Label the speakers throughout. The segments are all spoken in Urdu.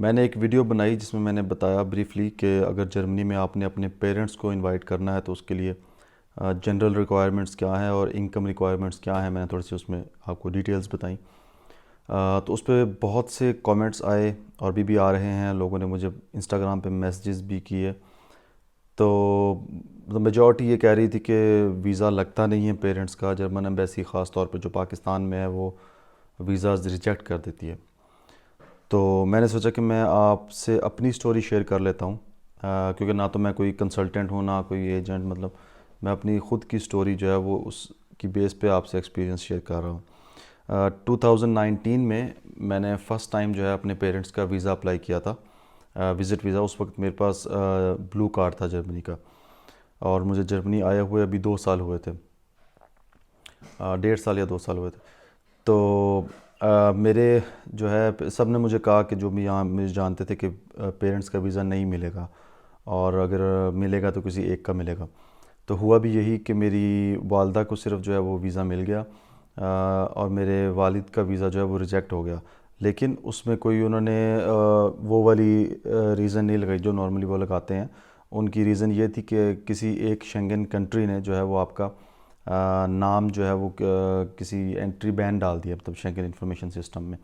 Speaker 1: میں نے ایک ویڈیو بنائی جس میں نے بتایا بریفلی کہ اگر جرمنی میں آپ نے اپنے پیرنٹس کو انوائٹ کرنا ہے تو اس کے لیے جنرل ریکوائرمنٹس کیا ہیں اور انکم ریکوائرمنٹس کیا ہیں. میں نے تھوڑی سی اس میں آپ کو ڈیٹیلز بتائیں. تو اس پہ بہت سے کامنٹس آئے اور بھی آ رہے ہیں. لوگوں نے مجھے انسٹاگرام پہ میسیجز بھی کیے. تو میجورٹی یہ کہہ رہی تھی کہ ویزا لگتا نہیں ہے پیرنٹس کا. جرمن ایمبیسی خاص طور پہ جو پاکستان میں ہے وہ ویزاز ریجیکٹ کر دیتی ہے. تو میں نے سوچا کہ میں آپ سے اپنی سٹوری شیئر کر لیتا ہوں, کیونکہ نہ تو میں کوئی کنسلٹنٹ ہوں نہ کوئی ایجنٹ. مطلب میں اپنی خود کی سٹوری جو ہے وہ اس کی بیس پہ آپ سے ایکسپیرینس شیئر کر رہا ہوں. 2019 میں نے فرسٹ ٹائم جو ہے اپنے پیرنٹس کا ویزا اپلائی کیا تھا, وزٹ ویزا. اس وقت میرے پاس بلو کارڈ تھا جرمنی کا, اور مجھے جرمنی آئے ہوئے ابھی 2 سال ہوئے تھے, 1.5 سال یا 2 سال ہوئے تھے. تو میرے جو ہے سب نے مجھے کہا کہ جو بھی یہاں مجھے جانتے تھے کہ پیرنٹس کا ویزا نہیں ملے گا, اور اگر ملے گا تو کسی ایک کا ملے گا. تو ہوا بھی یہی کہ میری والدہ کو صرف جو ہے وہ ویزا مل گیا, اور میرے والد کا ویزا جو ہے وہ ریجیکٹ ہو گیا. لیکن اس میں کوئی انہوں نے وہ والی ریزن نہیں لگائی جو نارملی وہ لگاتے ہیں. ان کی ریزن یہ تھی کہ کسی ایک شنگن کنٹری نے جو ہے وہ آپ کا نام جو ہے وہ کسی انٹری بین ڈال دیا, مطلب شنگن انفارمیشن سسٹم میں.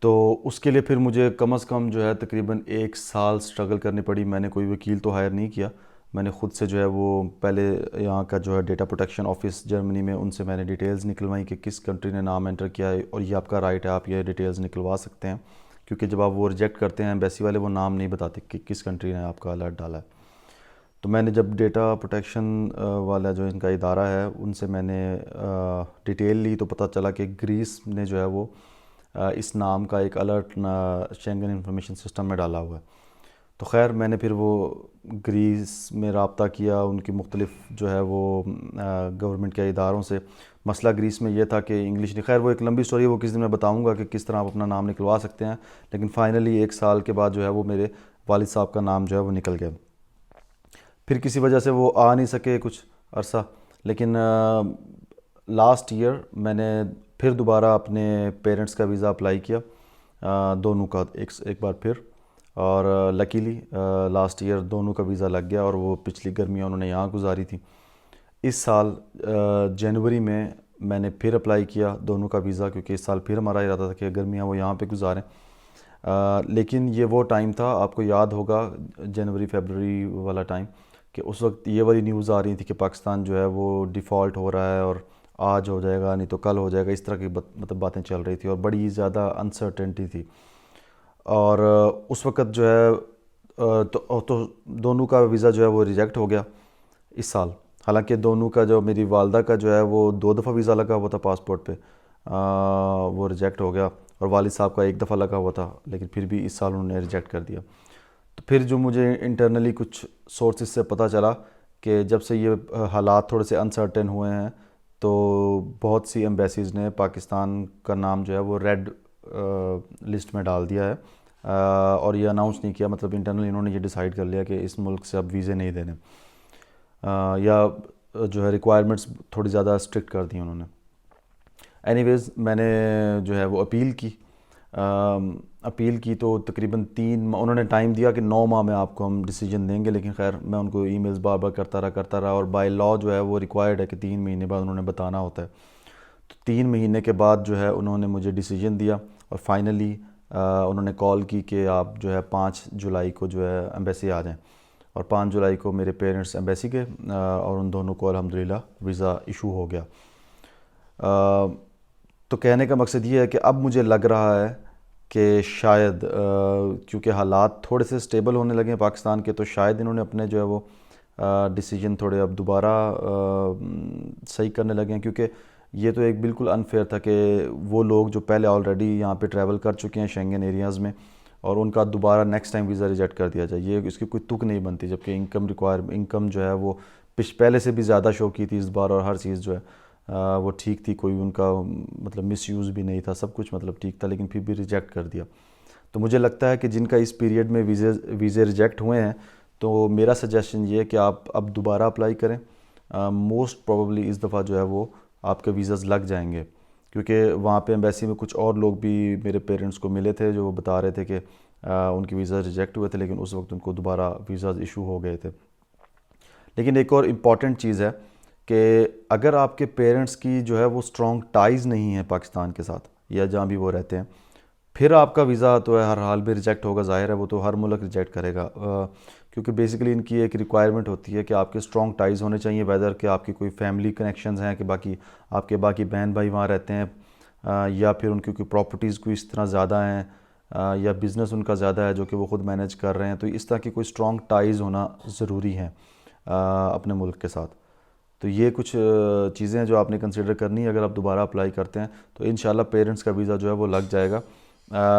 Speaker 1: تو اس کے لیے پھر مجھے کم از کم جو ہے تقریباً 1 سال سٹرگل کرنی پڑی. میں نے کوئی وکیل تو ہائر نہیں کیا, میں نے خود سے جو ہے وہ پہلے یہاں کا جو ہے ڈیٹا پروٹیکشن آفس جرمنی میں ان سے میں نے ڈیٹیلز نکلوائیں کہ کس کنٹری نے نام انٹر کیا ہے, اور یہ آپ کا رائٹ ہے, آپ یہ ڈیٹیلز نکلوا سکتے ہیں. کیونکہ جب آپ وہ ریجیکٹ کرتے ہیں ایمبیسی والے, وہ نام نہیں بتاتے کہ کس کنٹری نے آپ کا الرٹ ڈالا ہے. تو میں نے جب ڈیٹا پروٹیکشن والا جو ان کا ادارہ ہے ان سے میں نے ڈیٹیل لی, تو پتہ چلا کہ گریس نے جو ہے وہ اس نام کا ایک الرٹ شینگن انفارمیشن سسٹم میں ڈالا ہوا ہے. تو خیر میں نے پھر وہ گریس میں رابطہ کیا, ان کی مختلف جو ہے وہ گورنمنٹ کے اداروں سے. مسئلہ گریس میں یہ تھا کہ انگلش نہیں, خیر وہ ایک لمبی سٹوری ہے, وہ کس دن میں بتاؤں گا کہ کس طرح آپ اپنا نام نکلوا سکتے ہیں. لیکن فائنلی 1 سال کے بعد جو ہے وہ میرے والد صاحب کا نام جو ہے وہ نکل گیا. پھر کسی وجہ سے وہ آ نہیں سکے کچھ عرصہ, لیکن لاسٹ ایئر میں نے پھر دوبارہ اپنے پیرنٹس کا ویزا اپلائی کیا, دونوں کا ایک بار پھر. اور لکیلی لاسٹ ایئر دونوں کا ویزا لگ گیا, اور وہ پچھلی گرمیاں انہوں نے یہاں گزاری تھی. اس سال جنوری میں نے پھر اپلائی کیا دونوں کا ویزا, کیونکہ اس سال پھر ہمارا ارادہ تھا کہ گرمیاں وہ یہاں پہ گزاریں. لیکن یہ وہ ٹائم تھا, آپ کو یاد ہوگا جنوری فیبرری والا ٹائم, کہ اس وقت یہ والی نیوز آ رہی تھی کہ پاکستان جو ہے وہ ڈیفالٹ ہو رہا ہے, اور آج ہو جائے گا نہیں تو کل ہو جائے گا, اس طرح کی مطلب باتیں چل رہی تھی, اور بڑی زیادہ انسرٹنٹی تھی. اور اس وقت جو ہے تو دونوں کا ویزا جو ہے وہ ریجیکٹ ہو گیا اس سال. حالانکہ دونوں کا جو میری والدہ کا جو ہے وہ 2 دفعہ ویزا لگا ہوا تھا پاسپورٹ پہ, وہ ریجیکٹ ہو گیا, اور والد صاحب کا 1 دفعہ لگا ہوا تھا, لیکن پھر بھی اس سال انہوں نے ریجیکٹ کر دیا. تو پھر جو مجھے انٹرنلی کچھ سورسز سے پتہ چلا کہ جب سے یہ حالات تھوڑے سے انسرٹن ہوئے ہیں, تو بہت سی ایمبیسیز نے پاکستان کا نام جو ہے وہ ریڈ لسٹ میں ڈال دیا ہے, اور یہ اناؤنس نہیں کیا. مطلب انٹرنلی انہوں نے یہ ڈیسائیڈ کر لیا کہ اس ملک سے اب ویزے نہیں دینے, یا جو ہے ریکوائرمنٹس تھوڑی زیادہ اسٹرکٹ کر دی انہوں نے. اینی ویز میں نے جو ہے وہ اپیل کی تو تقریباً 3 انہوں نے ٹائم دیا کہ 9 ماہ میں آپ کو ہم ڈیسیجن دیں گے. لیکن خیر میں ان کو ای میلز بار بار کرتا رہا, اور بائی لا جو ہے وہ ریکوائرڈ ہے کہ 3 مہینے بعد انہوں نے بتانا ہوتا ہے. تو 3 مہینے کے بعد جو ہے انہوں نے مجھے ڈیسیجن دیا, اور فائنلی انہوں نے کال کی کہ آپ جو ہے 5 جولائی کو جو ہے ایمبیسی آ جائیں. اور 5 جولائی کو میرے پیرنٹس ایمبیسی گئے, اور ان دونوں کو الحمدللہ ویزا ایشو ہو گیا. تو کہنے کا مقصد یہ ہے کہ اب مجھے لگ رہا ہے کہ شاید کیونکہ حالات تھوڑے سے سٹیبل ہونے لگے ہیں پاکستان کے, تو شاید انہوں نے اپنے جو ہے وہ ڈیسیجن تھوڑے اب دوبارہ صحیح کرنے لگے ہیں. کیونکہ یہ تو ایک بالکل انفیئر تھا کہ وہ لوگ جو پہلے آلریڈی یہاں پہ ٹریول کر چکے ہیں شینگن ایریاز میں, اور ان کا دوبارہ نیکسٹ ٹائم ویزا ریجیکٹ کر دیا جائے. یہ اس کی کوئی تک نہیں بنتی, جبکہ انکم جو ہے وہ پہلے سے بھی زیادہ شو کی تھی اس بار, اور ہر چیز جو ہے وہ ٹھیک تھی, کوئی ان کا مطلب مس یوز بھی نہیں تھا, سب کچھ مطلب ٹھیک تھا, لیکن پھر بھی ریجیکٹ کر دیا. تو مجھے لگتا ہے کہ جن کا اس پیریڈ میں ویزے ریجیکٹ ہوئے ہیں, تو میرا سجیشن یہ ہے کہ آپ اب دوبارہ اپلائی کریں. موسٹ پروبیبلی اس دفعہ جو ہے وہ آپ کے ویزاز لگ جائیں گے, کیونکہ وہاں پہ ایمبیسی میں کچھ اور لوگ بھی میرے پیرنٹس کو ملے تھے جو وہ بتا رہے تھے کہ ان کی ویزا ریجیکٹ ہوئے تھے، لیکن اس وقت ان کو دوبارہ ویزاز ایشو ہو گئے تھے۔ لیکن ایک اور امپورٹنٹ چیز ہے کہ اگر آپ کے پیرنٹس کی جو ہے وہ اسٹرانگ ٹائز نہیں ہیں پاکستان کے ساتھ یا جہاں بھی وہ رہتے ہیں، پھر آپ کا ویزا تو ہے ہر حال میں ریجیکٹ ہوگا، ظاہر ہے وہ تو ہر ملک ریجیکٹ کرے گا، کیونکہ بیسیکلی ان کی ایک ریکوائرمنٹ ہوتی ہے کہ آپ کے اسٹرانگ ٹائز ہونے چاہیے، ویدر کہ آپ کی کوئی فیملی کنیکشنز ہیں کہ باقی آپ کے باقی بہن بھائی وہاں رہتے ہیں، یا پھر ان کی کوئی پراپرٹیز کوئی اس طرح زیادہ ہیں، یا بزنس ان کا زیادہ ہے جو کہ وہ خود مینیج کر رہے ہیں، تو اس طرح کی کوئی اسٹرانگ ٹائز ہونا ضروری ہیں اپنے ملک کے ساتھ۔ تو یہ کچھ چیزیں ہیں جو آپ نے کنسیڈر کرنی ہے اگر آپ دوبارہ اپلائی کرتے ہیں، تو انشاءاللہ پیرنٹس کا ویزا جو ہے وہ لگ جائے گا،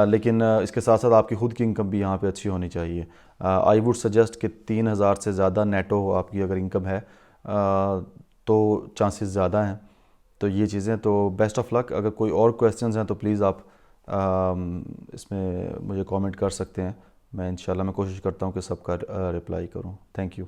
Speaker 1: لیکن اس کے ساتھ ساتھ آپ کی خود کی انکم بھی یہاں پہ اچھی ہونی چاہیے۔ آئی ووڈ سجیسٹ کہ 3,000 سے زیادہ نیٹو آپ کی اگر انکم ہے تو چانسز زیادہ ہیں۔ تو یہ چیزیں، تو بیسٹ آف لک۔ اگر کوئی اور کویسچنز ہیں تو پلیز آپ اس میں مجھے کامنٹ کر سکتے ہیں، میں انشاءاللہ میں کوشش کرتا ہوں کہ سب کا رپلائی کروں۔ Thank you.